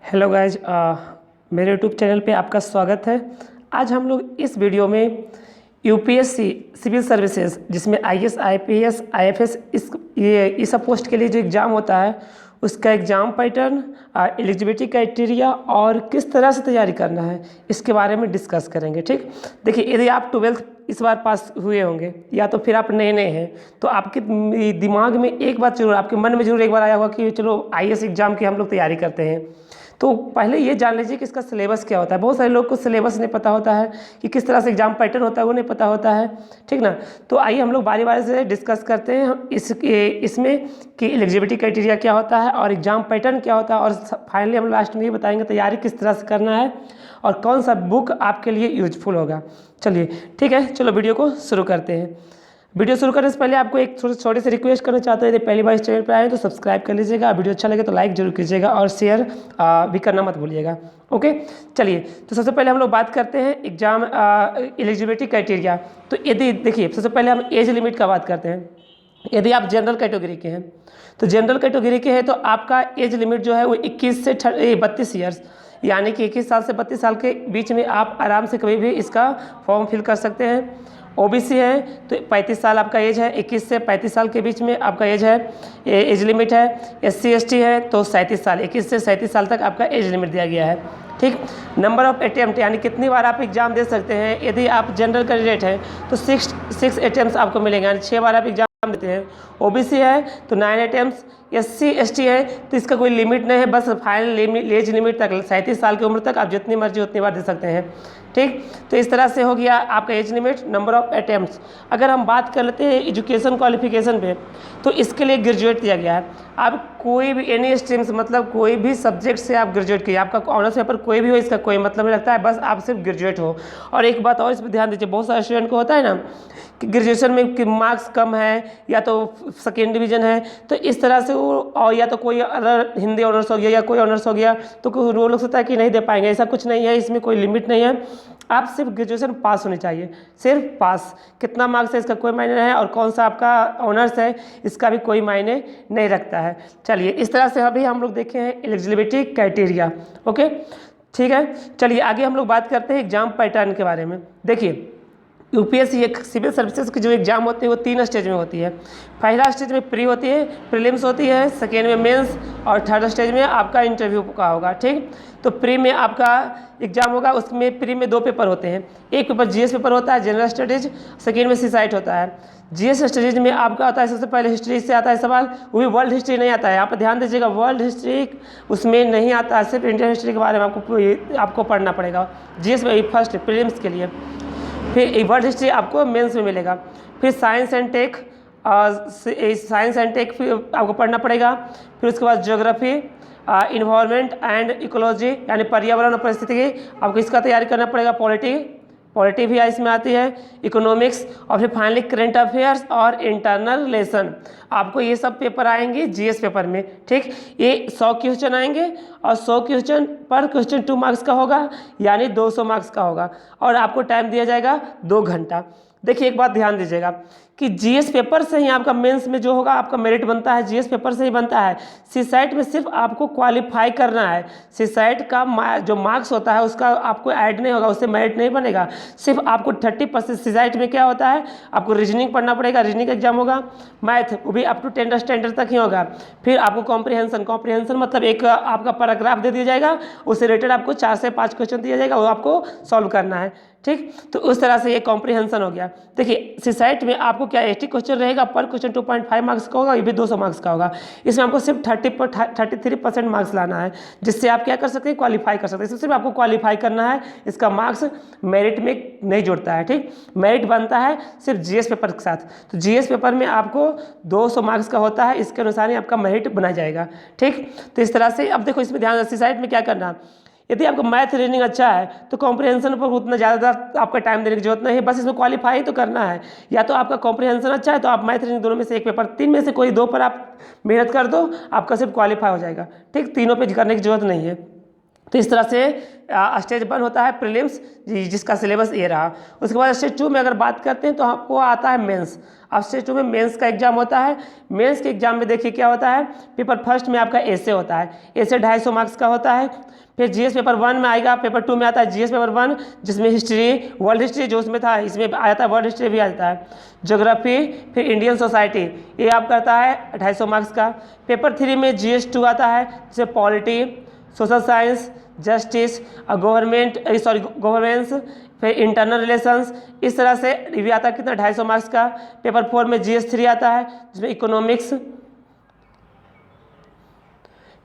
Hello guys, मेरे YouTube channel पे आपका स्वागत है। आज हम लोग इस वीडियो में यूपीएससी सिविल सर्विसेज जिसमें आईएएस, आईपीएस, आईएफएस इस सब पोस्ट के लिए जो एग्ज़ाम होता है उसका एग्ज़ाम पैटर्न, एलिजिबिलिटी क्राइटेरिया और किस तरह से तैयारी करना है इसके बारे में डिस्कस करेंगे। ठीक, देखिए, यदि आप 12th इस बार पास हुए होंगे या तो फिर आप नए नए हैं तो आपके दिमाग में एक बात जरूर, आपके मन में जरूर एक बार आया होगा कि चलो आईएएस एग्ज़ाम की हम लोग तैयारी करते हैं। तो पहले ये जान लीजिए कि इसका सिलेबस क्या होता है। बहुत सारे लोग को सिलेबस नहीं पता होता है कि किस तरह से एग्जाम पैटर्न होता है, वो नहीं पता होता है। ठीक ना, तो आइए हम लोग बारी बारी से डिस्कस करते हैं इसमें कि एलिजिबिलिटी क्राइटेरिया क्या होता है और एग्जाम पैटर्न क्या होता है, और फाइनली हम लास्ट में ये बताएंगे तैयारी किस तरह से करना है और कौन सा बुक आपके लिए यूजफुल होगा। चलिए ठीक है, चलो वीडियो को शुरू करते हैं। वीडियो शुरू करने से पहले आपको एक छोटी सी रिक्वेस्ट करना चाहते हैं, यदि पहली बार इस चैनल पर आए तो सब्सक्राइब कर लीजिएगा, वीडियो अच्छा लगे तो लाइक जरूर कीजिएगा और शेयर भी करना मत भूलिएगा। ओके, चलिए, तो सबसे पहले हम लोग बात करते हैं एग्जाम एलिजिबिलिटी क्राइटेरिया। तो यदि देखिए, सबसे पहले हम एज लिमिट का बात करते हैं। यदि आप जनरल कैटेगरी के हैं तो जनरल कैटेगरी के हैं तो आपका एज लिमिट जो है वो 21 से 32 ईयर्स, यानी कि 21 साल से 32 साल के बीच में आप आराम से कभी भी इसका फॉर्म फिल कर सकते हैं। ओबीसी है तो 35 साल आपका एज है, 21 से 35 साल के बीच में आपका एज है, एज लिमिट है। एससी एसटी है तो 37 साल, 21 से 37 साल तक आपका एज लिमिट दिया गया है। ठीक, नंबर ऑफ अटेम्प्ट यानी कितनी बार आप एग्जाम दे सकते हैं। यदि आप जनरल कैंडिडेट हैं तो 6 अटेम्प्ट आपको मिलेंगे, यानी 6 बार आप एग्जाम देते हैं। ओबीसी है तो 9 अटेम्प्ट, एससी एसटी है तो इसका कोई लिमिट नहीं है, बस फाइनल एज लिमिट तक 37 साल की उम्र तक आप जितनी मर्जी उतनी बार दे सकते हैं। ठीक, तो इस तरह से हो गया आपका age limit, number of attempts. अगर हम बात कर लेते हैं एजुकेशन क्वालिफिकेशन पे तो इसके लिए ग्रेजुएट दिया गया है। आप कोई भी एनी स्ट्रीम से, मतलब कोई भी सब्जेक्ट से आप ग्रेजुएट किए, आपका ऑनर्स पेपर कोई भी हो इसका कोई मतलब नहीं लगता है, बस आप सिर्फ ग्रेजुएट हो। और एक बात और इस पर ध्यान दीजिए, बहुत सारे स्टूडेंट को होता है ना कि ग्रेजुएशन में कि मार्क्स कम है या तो सेकेंड डिवीजन है, तो इस तरह से वो, और या तो कोई अदर हिंदी ऑनर्स हो गया या कोई ऑनर्स हो गया, तो वो लोग सोचता है कि नहीं दे पाएंगे। ऐसा कुछ नहीं है, इसमें कोई लिमिट नहीं है, आप सिर्फ ग्रेजुएशन पास होनी चाहिए, सिर्फ पास। कितना मार्क्स है इसका कोई मायने नहीं है, और कौन सा आपका ऑनर्स है इसका भी कोई मायने नहीं रखता है। चलिए, इस तरह से अभी हम लोग देखे हैं एलिजिबिलिटी क्राइटेरिया। ओके, ठीक है, चलिए आगे हम लोग बात करते हैं एग्जाम पैटर्न के बारे में। देखिए, यूपीएससी एक सिविल सर्विसेज की जो एग्ज़ाम होती है वो 3 स्टेज में होती है। पहला स्टेज में प्री होती है, प्रीलिम्स होती है, सेकेंड में मेंस और थर्ड स्टेज में आपका इंटरव्यू का होगा। ठीक, तो प्री में आपका एग्जाम होगा, उसमें प्री में 2 पेपर होते हैं। एक पेपर जीएस पेपर होता है, जनरल स्टडीज, सेकेंड में सीसाइट होता है। जीएस स्टडीज में आपका आता है, सबसे पहले हिस्ट्री से आता है सवाल, वो भी वर्ल्ड हिस्ट्री नहीं आता है। यहाँ पर ध्यान दीजिएगा, वर्ल्ड हिस्ट्री उसमें नहीं आता है, सिर्फ इंडियन हिस्ट्री के बारे में आपको पढ़ना पड़ेगा जीएस में फर्स्ट प्रीलिम्स के लिए। फिर वर्ल्ड हिस्ट्री आपको मेंस में मिलेगा। फिर साइंस एंड टेक, फिर आपको पढ़ना पड़ेगा। फिर उसके बाद ज्योग्राफी, इन्वायरमेंट एंड इकोलॉजी यानी पर्यावरण और परिस्थिति, आपको इसका तैयारी करना पड़ेगा। पॉलिटी भी इसमें आती है, इकोनॉमिक्स, और फिर फाइनली करंट अफेयर्स और इंटरनल रिलेशन। आपको ये सब पेपर आएंगे जीएस पेपर में। ठीक, ये 100 क्वेश्चन आएंगे और 100 क्वेश्चन पर क्वेश्चन 2 मार्क्स का होगा, यानी 200 मार्क्स का होगा, और आपको टाइम दिया जाएगा 2 घंटा। देखिए, एक बात ध्यान दीजिएगा कि जीएस पेपर से ही आपका मेंस में जो होगा आपका मेरिट बनता है, जीएस पेपर से ही बनता है। सीसाइट में सिर्फ आपको क्वालिफाई करना है, सीसाइट का जो मार्क्स होता है उसका आपको ऐड नहीं होगा, उससे मेरिट नहीं बनेगा। सिर्फ आपको 30%। सीसाइट में क्या होता है, आपको रीजनिंग पढ़ना पड़ेगा, रीजनिंग एग्जाम होगा, मैथ वो भी अप टू 10th स्टैंडर्ड तक ही होगा। फिर आपको कॉम्प्रिहेंशन मतलब एक आपका पैराग्राफ दे दिया जाएगा, उससे रिलेटेड आपको 4 से 5 क्वेश्चन दिया जाएगा, वो आपको सॉल्व करना है। ठीक, तो उस तरह से ये कॉम्प्रिहेंशन हो गया। देखिए, सीसाइट में आपको क्या 80 क्वेश्चन रहेगा, पर क्वेश्चन 2.5 मार्क्स का होगा, ये भी 200 मार्क्स का होगा। इसमें आपको सिर्फ 33% मार्क्स लाना है, जिससे आप क्या कर सकते हैं, क्वालिफाई कर सकते हैं। सिर्फ आपको क्वालिफाई करना है, इसका मार्क्स मेरिट में नहीं जुड़ता है। ठीक, मेरिट बनता है सिर्फ जीएस पेपर के साथ। तो जीएस पेपर में आपको 200 मार्क्स का होता है, इसके अनुसार ही आपका मेरिट बनाया जाएगा। ठीक, तो इस तरह से अब देखो, इसमें ध्यान सीसाइट में क्या करना, यदि आपका मैथ रीजनिंग अच्छा है तो कॉम्प्रिहेंशन पर उतना ज़्यादा आपका टाइम देने की जरूरत नहीं है, बस इसमें क्वालिफाई तो करना है। या तो आपका कॉम्प्रिहेंशन अच्छा है तो आप मैथ रीजनिंग दोनों में से एक पेपर, 3 में से कोई 2 पर आप मेहनत कर दो, आपका सिर्फ क्वालिफाई हो जाएगा। ठीक, तीनों पे करने की जरूरत नहीं है। तो इस तरह से स्टेज 1 होता है प्रीलिम्स, जिसका सिलेबस ये रहा। उसके बाद स्टेज 2 में अगर बात करते हैं तो आपको आता है मेंस। अब स्टेज 2 में मेंस का एग्जाम होता है। मेंस के एग्जाम में देखिए क्या होता है, पेपर फर्स्ट में आपका एसे होता है, एसे 250 मार्क्स का होता है। फिर जीएस पेपर 1 में आएगा, पेपर 2 में आता है जीएस पेपर 1, जिसमें हिस्ट्री, वर्ल्ड हिस्ट्री जो उसमें था इसमें आ जाता है, वर्ल्ड हिस्ट्री भी आ जाता है, ज्योग्राफी, फिर इंडियन सोसाइटी, ये आप करता है 250 मार्क्स का। पेपर 3 में जीएस 2 आता है, जैसे polity, social science, justice, governance, फिर इंटरनल रिलेशंस, इस तरह से रिव्यू आता है कितना 250 मार्क्स का। पेपर 4 में जीएस 3 आता है, जिसमें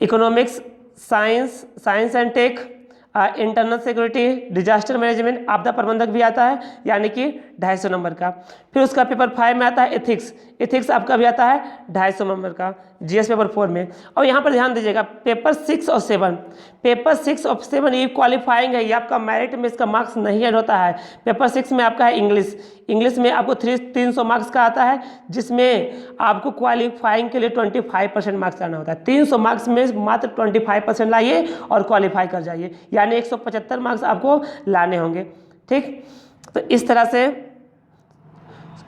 economics, science and tech, internal security, disaster management, आपदा प्रबंधक भी आता है, यानी कि 250 नंबर का। फिर उसका पेपर 5 में आता है एथिक्स आपका भी आता है 250 नंबर का जीएस पेपर 4 में। और यहाँ पर ध्यान दीजिएगा, पेपर 6 और 7 ये क्वालिफाइंग है, ये आपका मेरिट में इसका मार्क्स नहीं ऐड होता है। पेपर 6 में आपका है इंग्लिश में आपको 300 मार्क्स का आता है, जिसमें आपको क्वालिफाइंग के लिए 25% मार्क्स लाना होता है। 300 मार्क्स में मात्र 25% लाइए और क्वालिफाई कर जाइए, यानी 175 मार्क्स आपको लाने होंगे। ठीक, तो इस तरह से,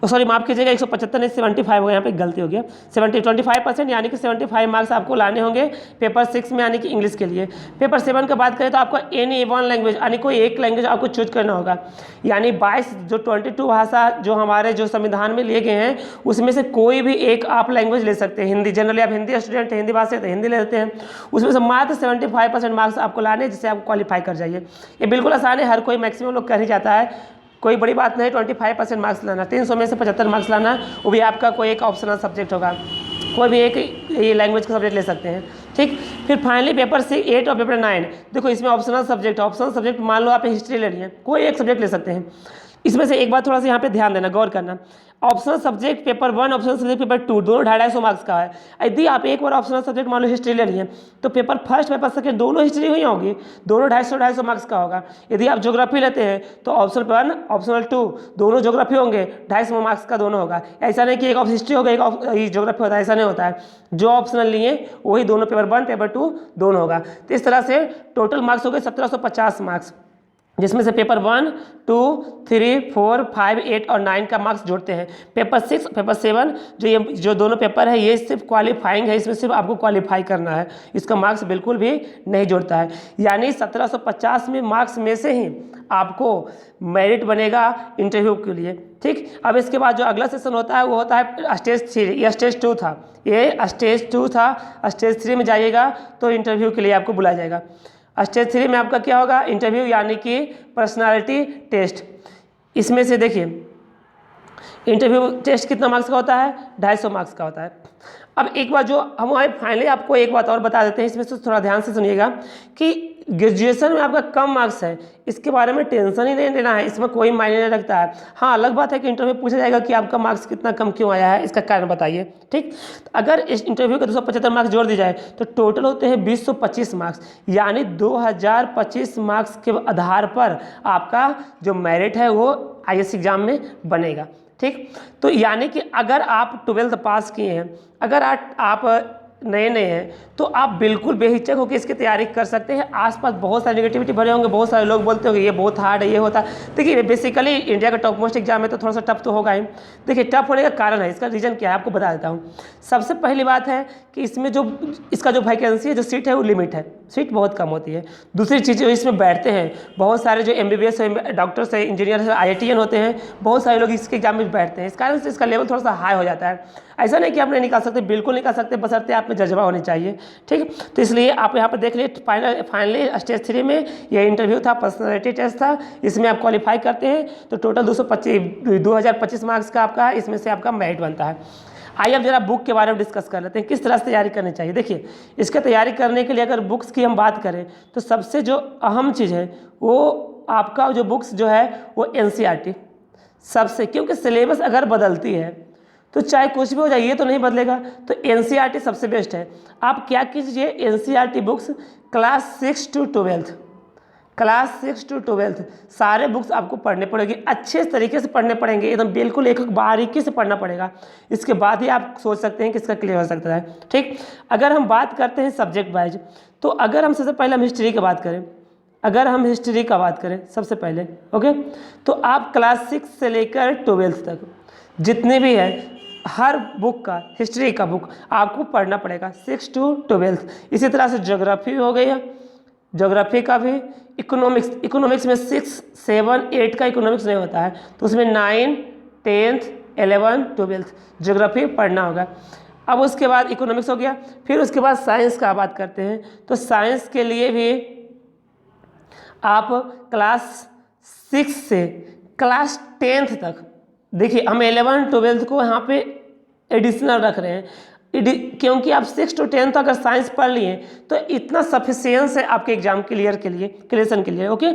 सॉरी माफ़ कीजिएगा, 175 नहीं 75 हो गया, यहाँ पे गलती हो गया, 25%, यानी कि 75 मार्क्स आपको लाने होंगे पेपर 6 में, यानी कि इंग्लिश के लिए। पेपर 7 की बात करें तो आपको एनी वन लैंग्वेज, यानी कोई एक लैंग्वेज आपको चूज करना होगा, यानी 22 भाषा जो हमारे जो संविधान में लिए गए हैं उसमें से कोई भी एक आप लैंग्वेज ले सकते हैं। हिंदी, जनरली आप हिंदी स्टूडेंट, हिंदी भाषा तो हिंदी ले लेते हैं, उसमें से मात्र 75% मार्क्स आपको लाने, जिससे आप क्वालिफाई कर जाइए। ये बिल्कुल आसान है, हर कोई मैक्सिमम लोग कर ही जाता है, कोई बड़ी बात नहीं। 25% मार्क्स लाना, 300 में से 75 मार्क्स लाना, वो भी आपका कोई एक ऑप्शनल सब्जेक्ट होगा, कोई भी एक ये लैंग्वेज का सब्जेक्ट ले सकते हैं। ठीक, फिर फाइनली पेपर 8 और पेपर 9, देखो इसमें ऑप्शनल सब्जेक्ट मान लो आप हिस्ट्री ले लिए, कोई एक सब्जेक्ट ले सकते हैं। इसमें से एक बात थोड़ा सा यहाँ पे ध्यान देना, गौर करना, optional subject paper 1, optional subject paper 2, दोनों 250 मार्क्स का है। यदि आप एक बार ऑप्शनल सब्जेक्ट मान लो हिस्ट्री ले लिए तो पेपर फर्स्ट, पेपर सेकंड दोनों हिस्ट्री हुई होगी, दोनों 250 मार्क्स का होगा। यदि आप ज्योग्राफी लेते हैं तो ऑप्शनल 1, ऑप्शनल 2 दोनों ज्योग्राफी होंगे, 250 मार्क्स का दोनों होगा। ऐसा नहीं कि एक हिस्ट्री होगा एक ज्योग्राफी होता है, ऐसा नहीं होता है। जो ऑप्शनल लिए वही दोनों पेपर 1, पेपर 2 दोनों होगा। तो इस तरह से टोटल मार्क्स हो गए 1750 मार्क्स, जिसमें से पेपर 1, 2, 3, 4, 5, 8 और 9 का मार्क्स जोड़ते हैं। पेपर 6, पेपर 7 जो दोनों पेपर है ये सिर्फ क्वालिफाइंग है, इसमें सिर्फ आपको क्वालिफाई करना है, इसका मार्क्स बिल्कुल भी नहीं जोड़ता है। यानी 1750 में मार्क्स में से ही आपको मेरिट बनेगा इंटरव्यू के लिए। ठीक, अब इसके बाद जो अगला सेशन होता है वो होता है स्टेज 3, ये स्टेज 2 था, ये स्टेज 2 था। स्टेज 3 में जाइएगा तो इंटरव्यू के लिए आपको बुलाया जाएगा। स्टेज 3 में आपका क्या होगा, इंटरव्यू, यानी कि पर्सनालिटी टेस्ट। इसमें से देखिए इंटरव्यू टेस्ट कितना मार्क्स का होता है, 250 मार्क्स का होता है। अब एक बात जो हम फाइनली आपको एक बात और बता देते हैं, इसमें से थोड़ा ध्यान से सुनिएगा कि ग्रेजुएशन में आपका कम मार्क्स है, इसके बारे में टेंशन ही नहीं लेना है, इसमें कोई मायने नहीं रखता है। हाँ, अलग बात है कि इंटरव्यू पूछा जाएगा कि आपका मार्क्स कितना कम क्यों आया है, इसका कारण बताइए। ठीक, तो अगर इस इंटरव्यू के 275 मार्क्स जोड़ दी जाए तो टोटल होते हैं 2025 मार्क्स, यानी 2025 मार्क्स के आधार पर आपका जो मेरिट है वो आईएएस एग्जाम में बनेगा। ठीक, तो यानी कि अगर आप 12th पास किए हैं, अगर आप नए हैं तो आप बिल्कुल बेहिचक होकर इसकी तैयारी कर सकते हैं। आसपास बहुत सारे नेगेटिविटी भरे होंगे, बहुत सारे लोग बोलते होंगे ये बहुत हार्ड है, ये होता है। देखिए बेसिकली इंडिया का टॉप मोस्ट एग्जाम है तो थोड़ा सा टफ तो होगा ही। देखिए टफ होने का कारण है, इसका रीज़न क्या है आपको बता देता हूँ। सबसे पहली बात है कि इसमें जो इसका जो वैकेंसी है, जो सीट है वो लिमिट है, सीट बहुत कम होती है। दूसरी चीज़, इसमें बैठते हैं बहुत सारे जो MBBS है, डॉक्टर्स है, इंजीनियर है, IITian होते हैं, बहुत सारे लोग इसके एग्जाम में बैठते हैं। इस कारण से इसका लेवल थोड़ा सा हाई हो जाता है। ऐसा नहीं कि आप नहीं निकाल सकते, बिल्कुल निकाल सकते, बशर्ते आप में जज्बा होनी चाहिए। ठीक, तो इसलिए आप यहाँ पर देख लीजिए फाइनली स्टेज 3 में ये इंटरव्यू था, पर्सनैलिटी टेस्ट था, इसमें आप क्वालिफाई करते हैं तो टोटल 2025 मार्क्स का आपका है, इसमें से आपका मेरिट बनता है। आइए अब जरा बुक के बारे में डिस्कस कर लेते हैं, किस तरह से तैयारी करनी चाहिए। देखिए इसका तैयारी करने के लिए अगर बुक्स की हम बात करें तो सबसे जो अहम चीज़ है वो आपका जो बुक्स जो है वो NCERT सबसे, क्योंकि सिलेबस अगर बदलती है तो चाहे कुछ भी हो जाए ये तो नहीं बदलेगा, तो NCERT सबसे बेस्ट है। आप क्या कीजिए, NCERT books class 6 to 12 class 6 to 12 सारे बुक्स आपको पढ़ने पड़ेगी, अच्छे तरीके से पढ़ने पड़ेंगे, एकदम बिल्कुल एक एक बारीकी से पढ़ना पड़ेगा। इसके बाद ही आप सोच सकते हैं कि इसका क्लियर हो सकता है। ठीक, अगर हम बात करते हैं सब्जेक्ट वाइज, तो अगर हम सबसे पहले हम हिस्ट्री की बात करें, अगर हम हिस्ट्री का बात करें सबसे पहले, ओके, तो आप क्लास 6 से लेकर 12 तक जितने भी है हर बुक का, हिस्ट्री का बुक आपको पढ़ना पड़ेगा 6 to 12। इसी तरह से ज्योग्राफी हो गई है, ज्योग्राफी का भी, इकोनॉमिक्स में 6, 7, 8 का इकोनॉमिक्स नहीं होता है, तो उसमें 9, 10, 11, 12 ज्योग्राफी पढ़ना होगा। अब उसके बाद इकोनॉमिक्स हो गया, फिर उसके बाद साइंस का बात करते हैं, तो साइंस के लिए भी आप क्लास 6 से क्लास 10th तक, देखिए हम 11, 12 को यहाँ पे एडिशनल रख रहे हैं, क्योंकि आप 6 to 10 अगर साइंस पढ़ लिए तो इतना सफिशियंस है आपके एग्जाम क्लियरेशन के लिए। ओके,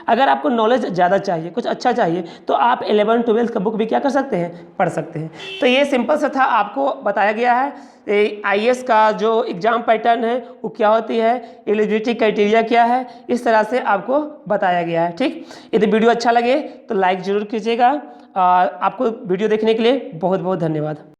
अगर आपको नॉलेज ज़्यादा चाहिए, कुछ अच्छा चाहिए, तो आप 11, 12 का बुक भी क्या कर सकते हैं, पढ़ सकते हैं। तो ये सिंपल सा था, आपको बताया गया है आईएएस का जो एग्ज़ाम पैटर्न है वो क्या होती है, एलिजिबिलिटी क्राइटेरिया क्या है, इस तरह से आपको बताया गया है। ठीक, यदि वीडियो अच्छा लगे तो लाइक ज़रूर कीजिएगा। आपको वीडियो देखने के लिए बहुत बहुत धन्यवाद।